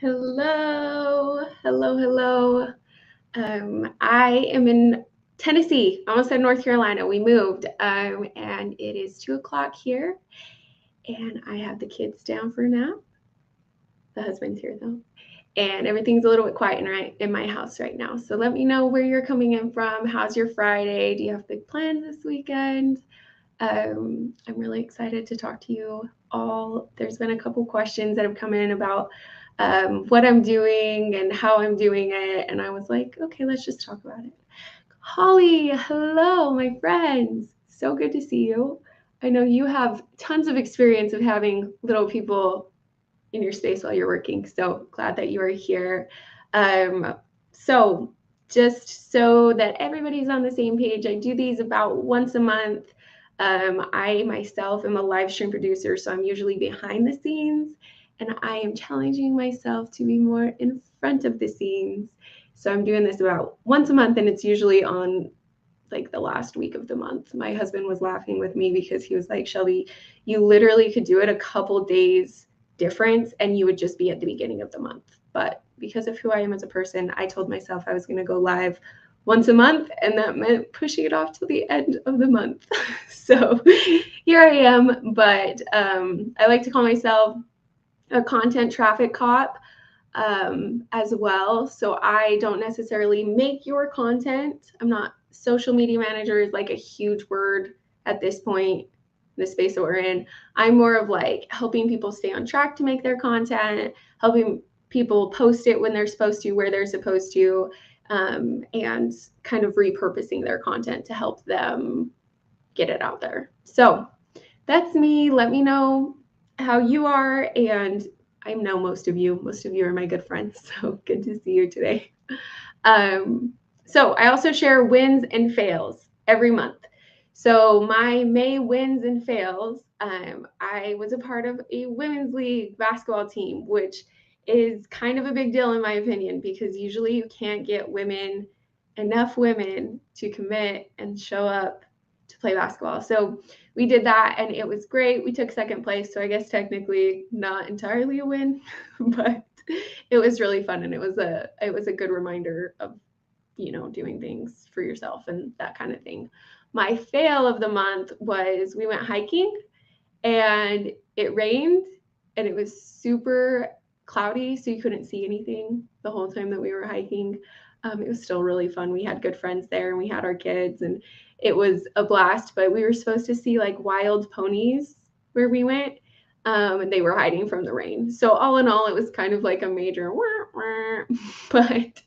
Hello, hello, hello. I am in Tennessee. I almost said North Carolina. We moved, and it is 2 o'clock here, and I have the kids down for a nap. The husband's here though, and everything's a little bit quiet in my house right now. So let me know where you're coming in from. How's your Friday? Do you have big plans this weekend? I'm really excited to talk to you all. There's been a couple questions that have come in about what I'm doing and how I'm doing it. And I was like, okay, let's just talk about it. Holly, hello, my friends. So good to see you. I know you have tons of experience of having little people in your space while you're working. So glad that you are here. So just so that everybody's on the same page, I do these about once a month. I myself am a live stream producer, so I'm usually behind the scenes, and I am challenging myself to be more in front of the scenes. So I'm doing this about once a month, and it's usually on like the last week of the month. My husband was laughing with me because he was like, Shelby, you literally could do it a couple days difference and you would just be at the beginning of the month. But because of who I am as a person, I told myself I was going to go live once a month, and that meant pushing it off to the end of the month. So here I am, but I like to call myself a content traffic cop as well. So I don't necessarily make your content. I'm not social media manager is like a huge word at this point, the space that we're in. I'm more of like helping people stay on track to make their content, helping people post it when they're supposed to, where they're supposed to, and kind of repurposing their content to help them get it out there. So that's me. Let me know how you are. And I know most of you are my good friends. So good to see you today. So I also share wins and fails every month. So my May wins and fails, I was a part of a women's league basketball team, which is kind of a big deal in my opinion, because usually you can't get enough women to commit and show up to play basketball. So we did that and it was great. We took second place. So I guess technically not entirely a win, but it was really fun. And it was a good reminder of, doing things for yourself and that kind of thing. My fail of the month was we went hiking and it rained and it was super cloudy. So you couldn't see anything the whole time that we were hiking. It was still really fun. We had good friends there and we had our kids and it was a blast, but we were supposed to see like wild ponies where we went, and they were hiding from the rain. So all in all, it was kind of like a major wah, wah, but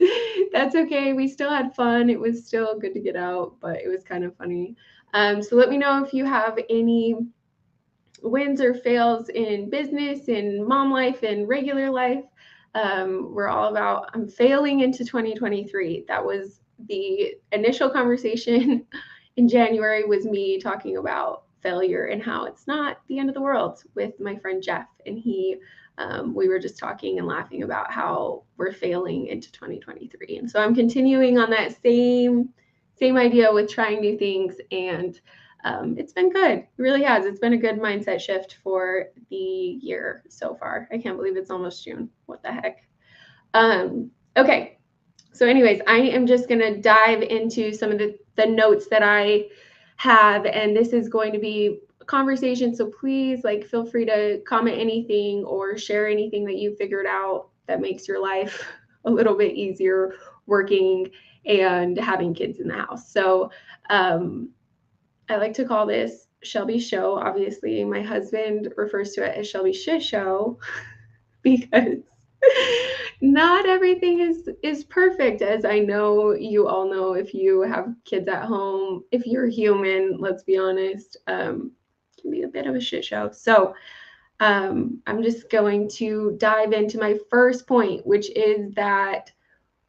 that's okay. We still had fun. It was still good to get out, but it was kind of funny. So let me know if you have any wins or fails in business, in mom life, in regular life. We're all about, I'm failing into 2023. That was the initial conversation in January, was me talking about failure and how it's not the end of the world with my friend Jeff. And we were just talking and laughing about how we're failing into 2023. And so I'm continuing on that same idea with trying new things, and it's been good. It really has. It's been a good mindset shift for the year so far. I can't believe it's almost June. What the heck? Okay. So anyways, I am just going to dive into some of the notes that I have, and this is going to be a conversation. So please, feel free to comment anything or share anything that you figured out that makes your life a little bit easier working and having kids in the house. So I like to call this Shelby Show. Obviously, my husband refers to it as Shelby Shish Show because not everything is perfect, as I know you all know. If you have kids at home, if you're human, let's be honest, can be a bit of a shit show. So I'm just going to dive into my first point, which is that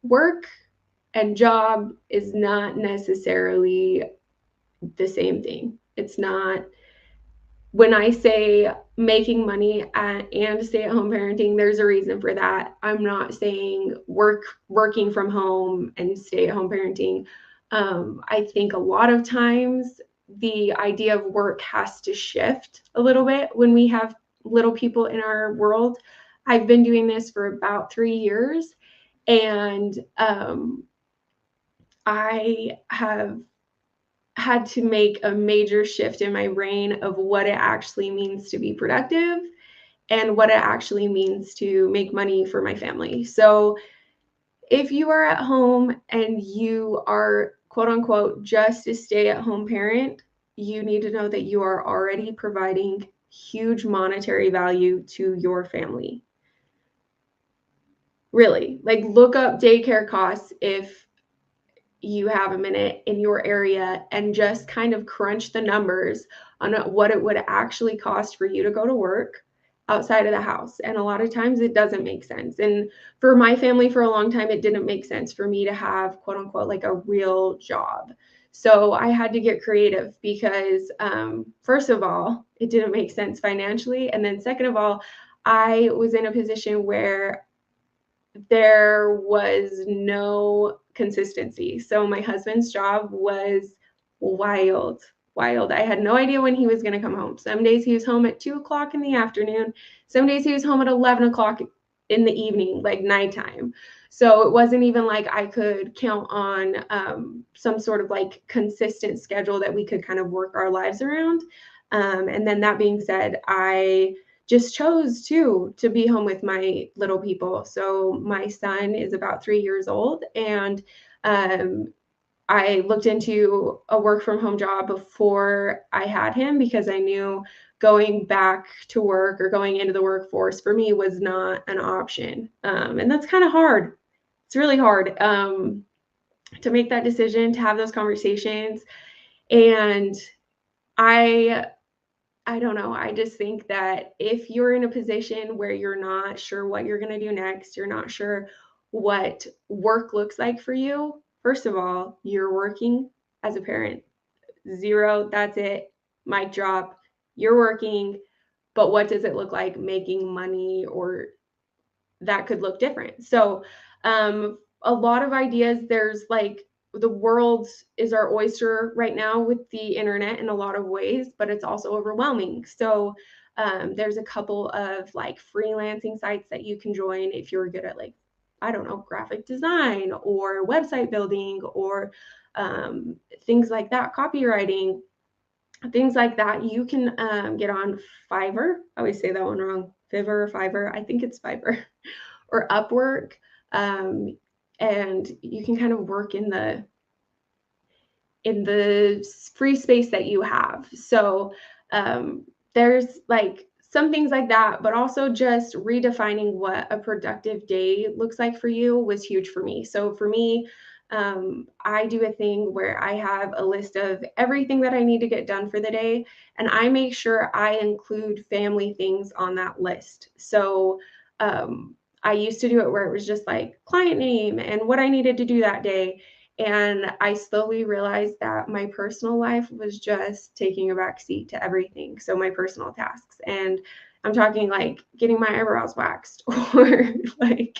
work and job is not necessarily the same thing. It's not. When I say making money and stay-at-home parenting, there's a reason for that. I'm not saying working from home and stay-at-home parenting. I think a lot of times the idea of work has to shift a little bit when we have little people in our world. I've been doing this for about 3 years, and I have had to make a major shift in my brain of what it actually means to be productive and what it actually means to make money for my family. So if you are at home and you are, quote unquote, just a stay-at-home parent, you need to know that you are already providing huge monetary value to your family. Really, like, look up daycare costs if you have a minute in your area and just kind of crunch the numbers on what it would actually cost for you to go to work outside of the house. And a lot of times it doesn't make sense. And for my family, for a long time, it didn't make sense for me to have, quote unquote, like a real job. So I had to get creative because, first of all, it didn't make sense financially. And then second of all, I was in a position where there was no consistency. So my husband's job was wild, wild. I had no idea when he was going to come home. Some days he was home at 2 o'clock in the afternoon. Some days he was home at 11 o'clock in the evening, like nighttime. So it wasn't even like I could count on some sort of like consistent schedule that we could kind of work our lives around. And then that being said, I just chose to be home with my little people. So my son is about 3 years old, and I looked into a work from home job before I had him because I knew going back to work or going into the workforce for me was not an option. And that's kind of hard. It's really hard to make that decision, to have those conversations. And I don't know. I just think that if you're in a position where you're not sure what you're going to do next, you're not sure what work looks like for you, first of all, you're working as a parent. Zero, that's it. Mic drop. You're working, but what does it look like making money, or that could look different. So a lot of ideas, there's like, the world is our oyster right now with the internet in a lot of ways, but it's also overwhelming. So there's a couple of like freelancing sites that you can join if you're good at, like, I don't know, graphic design or website building or things like that, copywriting, things like that. You can get on Fiverr. I always say that one wrong. Fiverr or Fiverr. I think it's Fiverr or Upwork. And you can kind of work in the free space that you have. So there's like some things like that, but also just redefining what a productive day looks like for you was huge for me. So for me, I do a thing where I have a list of everything that I need to get done for the day, and I make sure I include family things on that list. So I used to do it where it was just like client name and what I needed to do that day. And I slowly realized that my personal life was just taking a back seat to everything. So my personal tasks, and I'm talking like getting my eyebrows waxed or like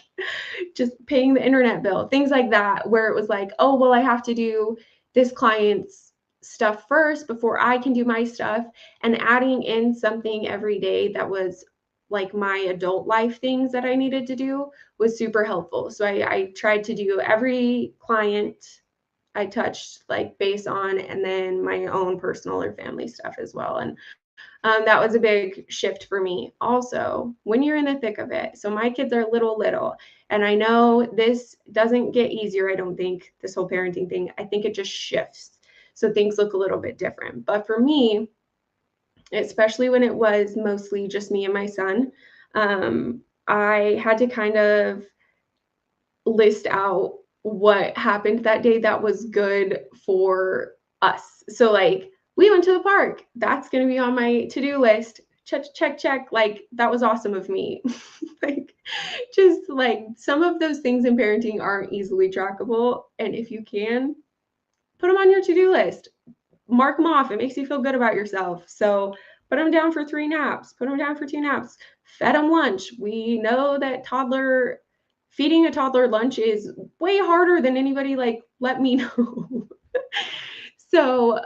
just paying the internet bill, things like that, where it was like, oh, well, I have to do this client's stuff first before I can do my stuff. And adding in something every day that was like my adult life things that I needed to do was super helpful. So I tried to do every client I touched like base on, and then my own personal or family stuff as well. And that was a big shift for me. Also, when you're in the thick of it, so my kids are little, and I know this doesn't get easier, I don't think, this whole parenting thing. I think it just shifts. So things look a little bit different. But for me, especially when it was mostly just me and my son, I had to kind of list out what happened that day that was good for us. So like, we went to the park. That's going to be on my to-do list. Check. Like, that was awesome of me. Like, just like some of those things in parenting aren't easily trackable. And if you can, put them on your to-do list. Mark them off. It makes you feel good about yourself. So put them down for 3 naps. Put them down for 2 naps. Fed them lunch. We know that feeding a toddler lunch is way harder than anybody like let me know. So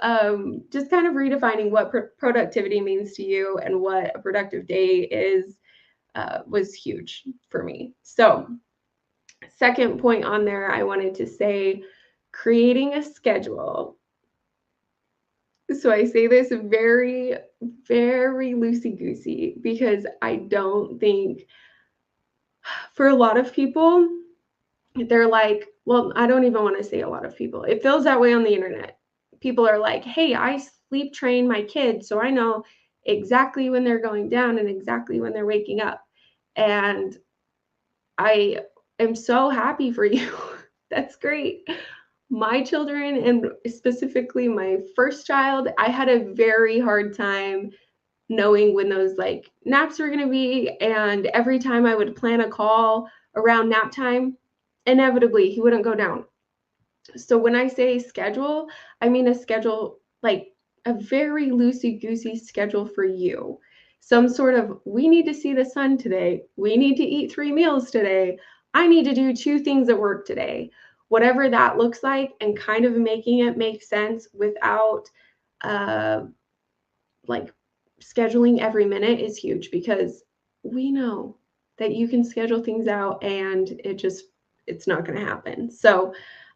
just kind of redefining what productivity means to you and what a productive day is. was huge for me. So second point on there, I wanted to say creating a schedule. So I say this very, very loosey-goosey because I don't think for a lot of people, they're like, well, I don't even want to say a lot of people. It feels that way on the internet. People are like, hey, I sleep train my kids, so I know exactly when they're going down and exactly when they're waking up. And I am so happy for you. That's great. My children, and specifically my first child, I had a very hard time knowing when those like naps were going to be. And every time I would plan a call around nap time, inevitably he wouldn't go down. So when I say schedule, I mean a schedule, like a very loosey-goosey schedule for you. Some sort of, we need to see the sun today. We need to eat 3 meals today. I need to do 2 things at work today. Whatever that looks like, and kind of making it make sense without like scheduling every minute is huge, because we know that you can schedule things out and it's not going to happen. So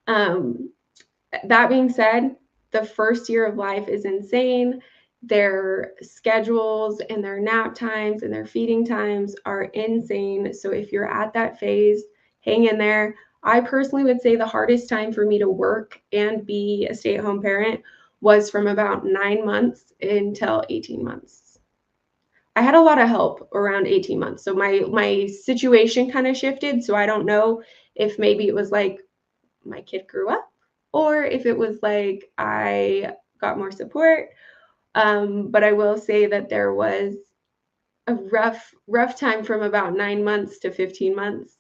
that being said, the first year of life is insane. Their schedules and their nap times and their feeding times are insane. So if you're at that phase, hang in there. I personally would say the hardest time for me to work and be a stay-at-home parent was from about 9 months until 18 months. I had a lot of help around 18 months. So my situation kind of shifted. So I don't know if maybe it was like my kid grew up, or if it was like I got more support. But I will say that there was a rough time from about 9 months to 15 months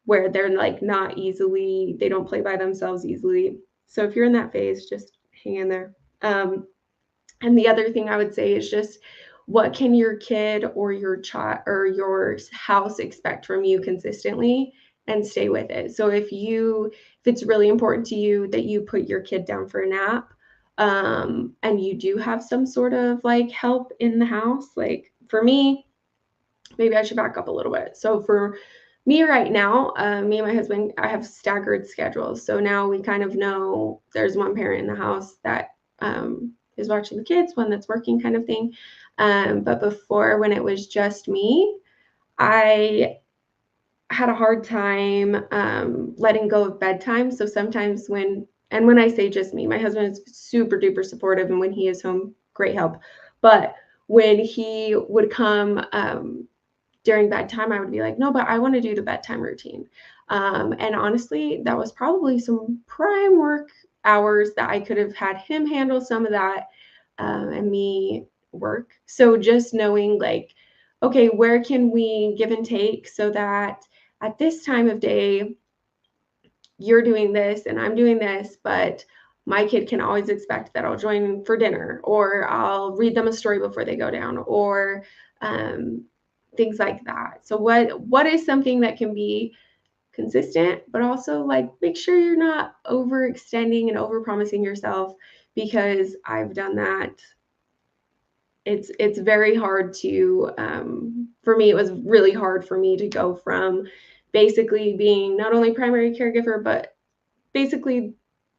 where they're like not easily, they don't play by themselves easily. So if you're in that phase, just hang in there. And the other thing I would say is just, what can your kid or your child or your house expect from you consistently, and stay with it. So if it's really important to you that you put your kid down for a nap, and you do have some sort of like help in the house, like for me, maybe I should back up a little bit. So for me right now, me and my husband, I have staggered schedules. So now we kind of know there's one parent in the house that is watching the kids, one that's working, kind of thing. But before, when it was just me, I had a hard time letting go of bedtime. So sometimes when I say just me, my husband is super duper supportive, and when he is home, great help. But when he would come during bedtime, I would be like, no, but I want to do the bedtime routine. And honestly, that was probably some prime work hours that I could have had him handle some of that, and me work. So just knowing like, okay, where can we give and take so that at this time of day, you're doing this and I'm doing this, but my kid can always expect that I'll join for dinner, or I'll read them a story before they go down, or things like that. So what is something that can be consistent, but also like make sure you're not overextending and overpromising yourself, because I've done that. It's very hard to for me, it was really hard for me to go from basically being not only primary caregiver, but basically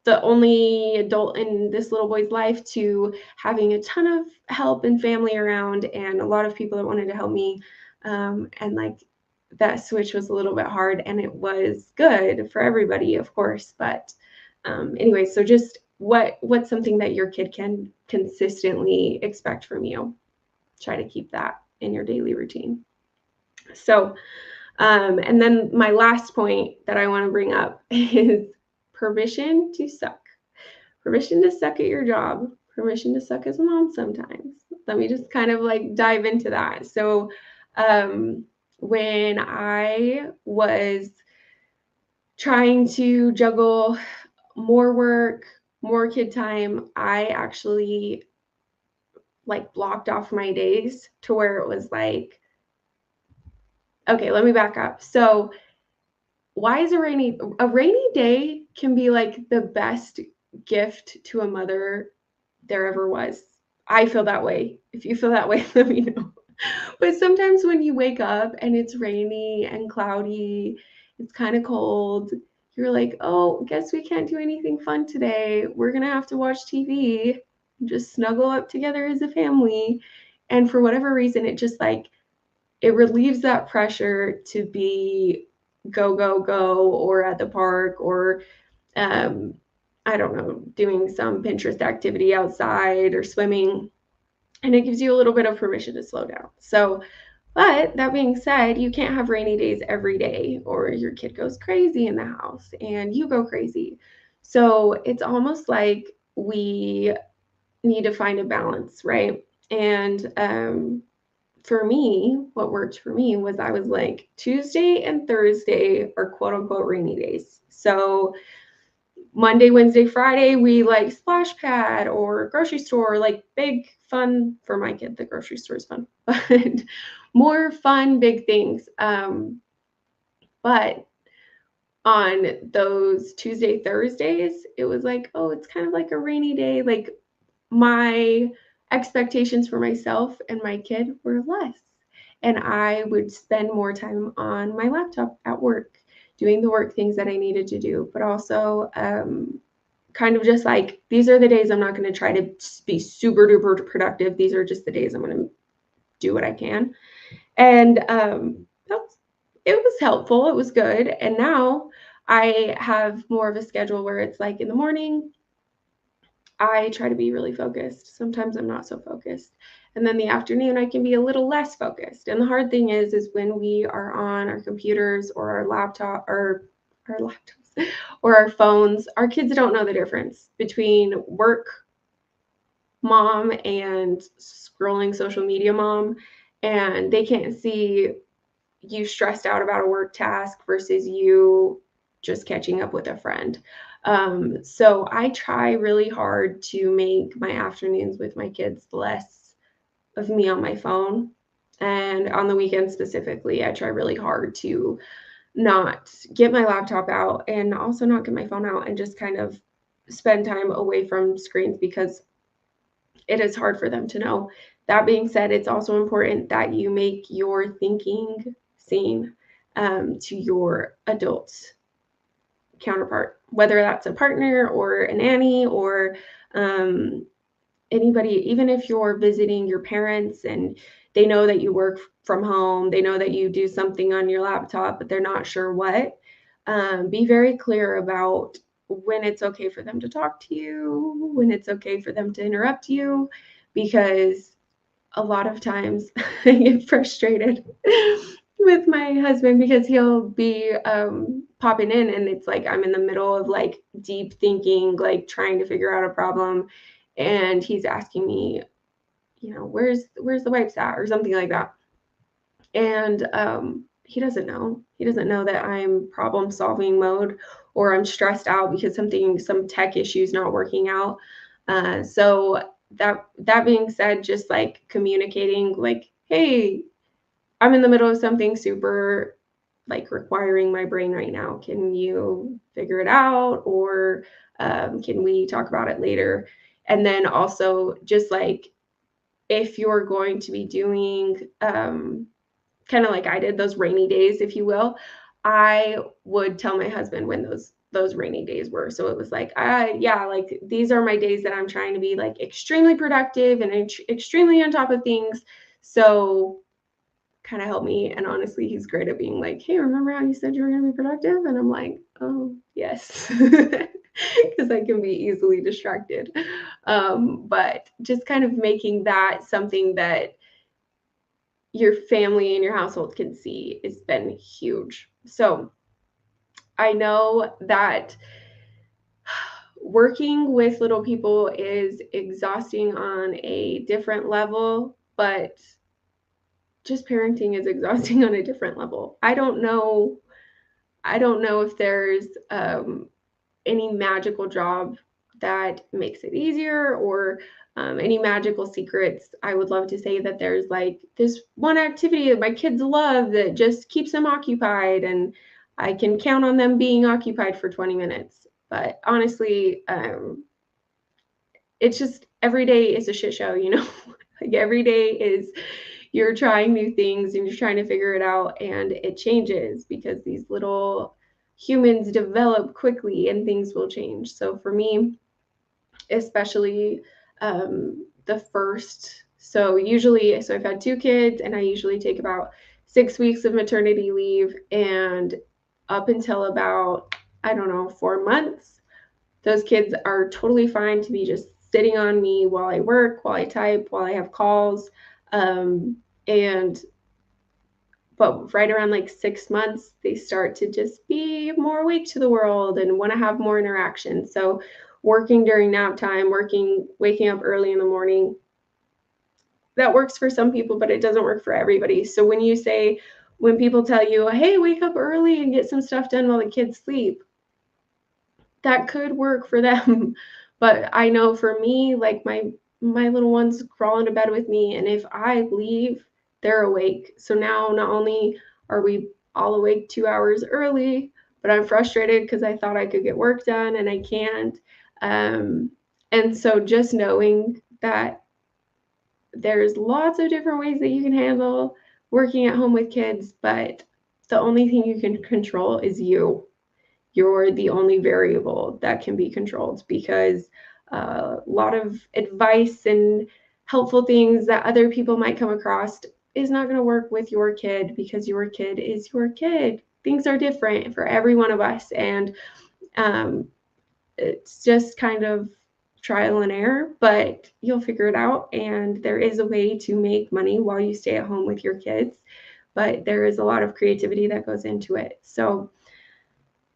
the only adult in this little boy's life, to having a ton of help and family around and a lot of people that wanted to help me. And like that switch was a little bit hard, and it was good for everybody, of course. But anyway, so just what's something that your kid can consistently expect from you? Try to keep that in your daily routine. So, and then my last point that I want to bring up is permission to suck. Permission to suck at your job. Permission to suck as a mom sometimes. Let me just kind of like dive into that. So, when I was trying to juggle more work, more kid time, I actually like blocked off my days to where it was like, okay, let me back up. So why is a rainy day can be like the best gift to a mother there ever was. I feel that way. If you feel that way, let me know. But sometimes when you wake up and it's rainy and cloudy, it's kind of cold, you're like, oh, guess we can't do anything fun today. We're going to have to watch TV, just snuggle up together as a family. And for whatever reason, it just like, it relieves that pressure to be go, go, go, or at the park, or um, I don't know, doing some Pinterest activity outside or swimming. And it gives you a little bit of permission to slow down. So, but that being said, you can't have rainy days every day, or your kid goes crazy in the house and you go crazy. So it's almost like we need to find a balance, right? And for me, what worked for me was I was like, Tuesday and Thursday are quote unquote rainy days. So Monday, Wednesday, Friday, we like splash pad or grocery store, like big fun for my kid. The grocery store is fun, but more fun, big things. But on those Tuesday, Thursdays, it was like, oh, it's kind of like a rainy day. Like my expectations for myself and my kid were less. And I would spend more time on my laptop at work, doing the work things that I needed to do, but also kind of just like, these are the days I'm not going to try to be super duper productive. These are just the days I'm going to do what I can. And it was helpful. It was good. And now I have more of a schedule where it's like in the morning, I try to be really focused. Sometimes I'm not so focused. And then the afternoon, I can be a little less focused. And the hard thing is when we are on our computers or our laptop or our laptops or our phones, our kids don't know the difference between work mom and scrolling social media mom. And they can't see you stressed out about a work task versus you just catching up with a friend. So I try really hard to make my afternoons with my kids less of me on my phone. And on the weekend specifically, I try really hard to not get my laptop out and also not get my phone out and just kind of spend time away from screens because it is hard for them to know. That being said, it's also important that you make your thinking seen to your adult counterpart, whether that's a partner or a nanny or anybody, even if you're visiting your parents and they know that you work from home, they know that you do something on your laptop, but they're not sure what. Be very clear about when it's okay for them to talk to you, when it's okay for them to interrupt you, because a lot of times I get frustrated with my husband because he'll be popping in and it's like I'm in the middle of like deep thinking, like trying to figure out a problem, and he's asking me, you know, where's the wipes at or something like that. And he doesn't know. He doesn't know that I'm problem solving mode or I'm stressed out because some tech issue is not working out. So that being said, just like communicating, like, hey, I'm in the middle of something super like requiring my brain right now. Can you figure it out, or can we talk about it later? And then also just like if you're going to be doing kind of like I did those rainy days, if you will, I would tell my husband when those rainy days were. So it was like, yeah, like these are my days that I'm trying to be like extremely productive and extremely on top of things. So kind of help me. And honestly, he's great at being like, hey, remember how you said you were going to be productive? And I'm like, oh, yes. Because I can be easily distracted. But just kind of making that something that your family and your household can see has been huge. So I know that working with little people is exhausting on a different level, but just parenting is exhausting on a different level. I don't know if there's any magical job that makes it easier or any magical secrets. I would love to say that there's like this one activity that my kids love that just keeps them occupied and I can count on them being occupied for 20 minutes. But honestly, it's just every day is a shit show, you know? Like every day is you're trying new things and you're trying to figure it out, and it changes because these little humans develop quickly and things will change. So for me, especially the first, so I've had 2 kids, and I usually take about 6 weeks of maternity leave, and up until about, I don't know, 4 months, those kids are totally fine to be just sitting on me while I work, while I type, while I have calls. And but right around like 6 months, they start to just be more awake to the world and want to have more interaction. So working during nap time, waking up early in the morning, that works for some people, but it doesn't work for everybody. So when people tell you, hey, wake up early and get some stuff done while the kids sleep, that could work for them. But I know for me, like my little ones crawl into bed with me, and if I leave, they're awake. So now not only are we all awake 2 hours early, but I'm frustrated because I thought I could get work done and I can't. And so just knowing that there's lots of different ways that you can handle working at home with kids, but the only thing you can control is you. You're the only variable that can be controlled, because a lot of advice and helpful things that other people might come across is not going to work with your kid, because your kid is your kid. Things are different for every one of us, and it's just kind of trial and error, but you'll figure it out. And there is a way to make money while you stay at home with your kids, but there is a lot of creativity that goes into it. So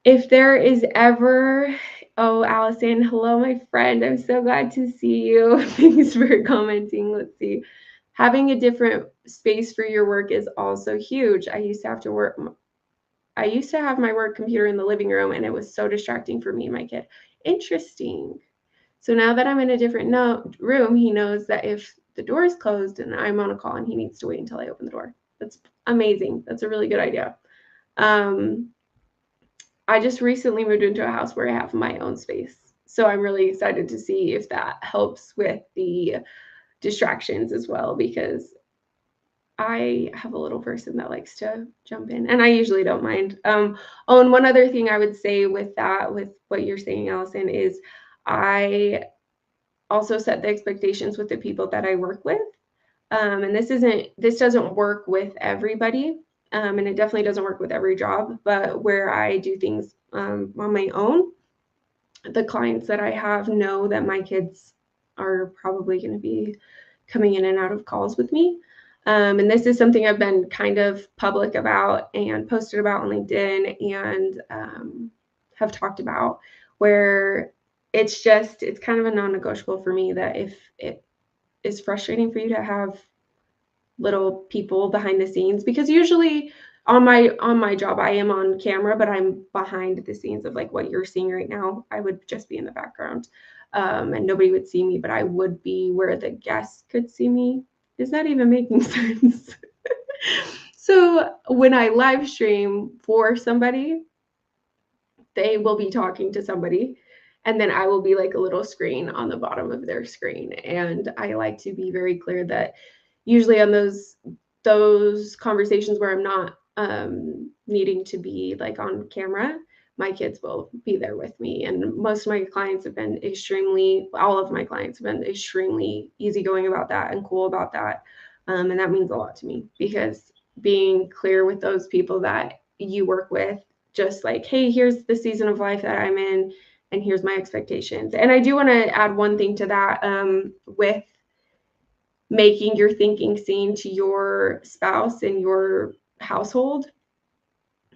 if there is ever, oh, Allison, hello, my friend. I'm so glad to see you. Thanks for commenting. Let's see. Having a different space for your work is also huge. I used to have my work computer in the living room, and it was so distracting for me and my kid. Interesting. So now that I'm in a different room, he knows that if the door is closed and I'm on a call and he needs to wait until I open the door. That's amazing. That's a really good idea. I just recently moved into a house where I have my own space. So I'm really excited to see if that helps with the distractions as well, because I have a little person that likes to jump in, and I usually don't mind. And one other thing I would say with what you're saying, Allison, is I also set the expectations with the people that I work with. And this doesn't work with everybody. And it definitely doesn't work with every job, but where I do things on my own, the clients that I have know that my kids are probably going to be coming in and out of calls with me. And this is something I've been kind of public about and posted about on LinkedIn, and have talked about, where it's kind of a non-negotiable for me that if it is frustrating for you to have little people behind the scenes, because usually on my job I am on camera, but I'm behind the scenes of like what you're seeing right now. I would just be in the background, and nobody would see me, but I would be where the guests could see me. Is that even making sense? So when I live stream for somebody, they will be talking to somebody, and then I will be like a little screen on the bottom of their screen. And I like to be very clear that usually on those conversations where I'm not needing to be like on camera, my kids will be there with me. And all of my clients have been extremely easygoing about that and cool about that. And that means a lot to me, because being clear with those people that you work with, just like, hey, here's the season of life that I'm in, and here's my expectations. And I do want to add one thing to that, with making your thinking seen to your spouse and your household.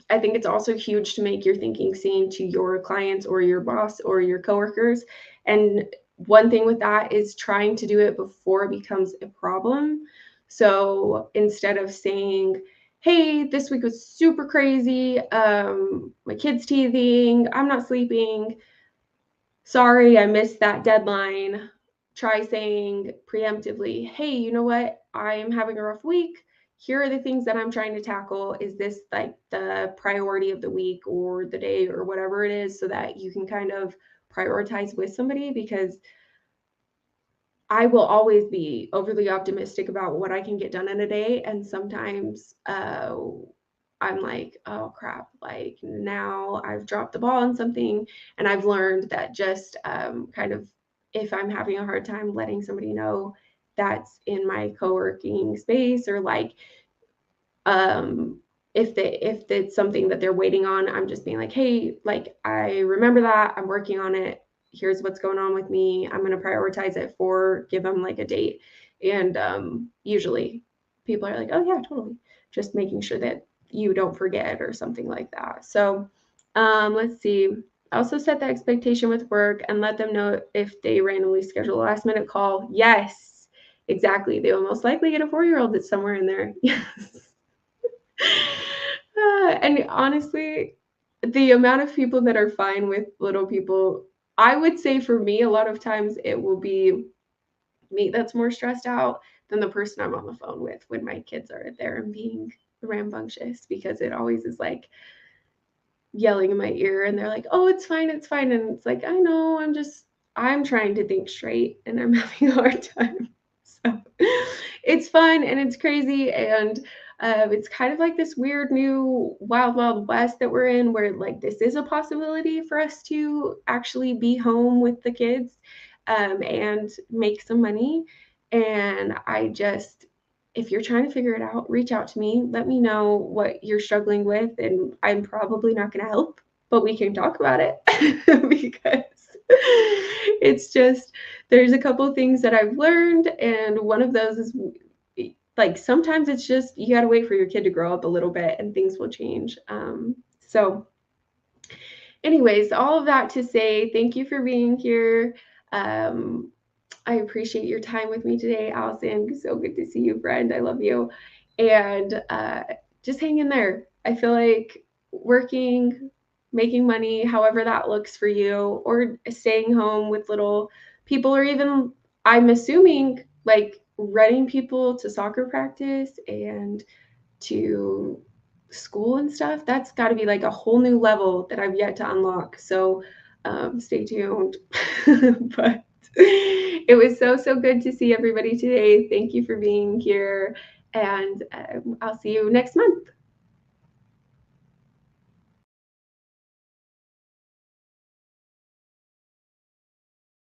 I think it's also huge to make your thinking seen to your clients or your boss or your coworkers. And one thing with that is trying to do it before it becomes a problem. So instead of saying, hey, this week was super crazy, my kid's teething, I'm not sleeping, sorry, I missed that deadline, try saying preemptively, hey, you know what? I am having a rough week. Here are the things that I'm trying to tackle. Is this like the priority of the week or the day or whatever it is, so that you can kind of prioritize with somebody? Because I will always be overly optimistic about what I can get done in a day. And sometimes I'm like, oh crap, like now I've dropped the ball on something. And I've learned that just kind of if I'm having a hard time letting somebody know that's in my co-working space, or like um if it's something that they're waiting on, I'm just being like, hey, like I remember that, I'm working on it, here's what's going on with me, I'm going to prioritize it, for give them like a date. And usually people are like, oh yeah, totally, just making sure that you don't forget or something like that. So let's see, also set the expectation with work and let them know if they randomly schedule a last minute call. Yes, exactly, they will most likely get a 4-year-old that's somewhere in there. Yes. And honestly, the amount of people that are fine with little people, I would say for me, a lot of times it will be me that's more stressed out than the person I'm on the phone with when my kids are there and being rambunctious, because it always is like yelling in my ear and they're like, oh, it's fine, it's fine. And it's like, I know, I'm trying to think straight and I'm having a hard time. So it's fun and it's crazy. And it's kind of like this weird new wild, wild west that we're in, where like this is a possibility for us to actually be home with the kids and make some money. And if you're trying to figure it out, reach out to me. Let me know what you're struggling with. And I'm probably not going to help, but we can talk about it because it's just, there's a couple of things that I've learned. And one of those is like, sometimes it's just, you got to wait for your kid to grow up a little bit and things will change. So anyways, all of that to say, thank you for being here. Um, I appreciate your time with me today, Allison. So good to see you, friend. I love you. And just hang in there. I feel like working, making money, however that looks for you, or staying home with little people, or even, I'm assuming, like running people to soccer practice and to school and stuff, that's got to be like a whole new level that I've yet to unlock. So stay tuned. But it was so, so good to see everybody today. Thank you for being here. And I'll see you next month.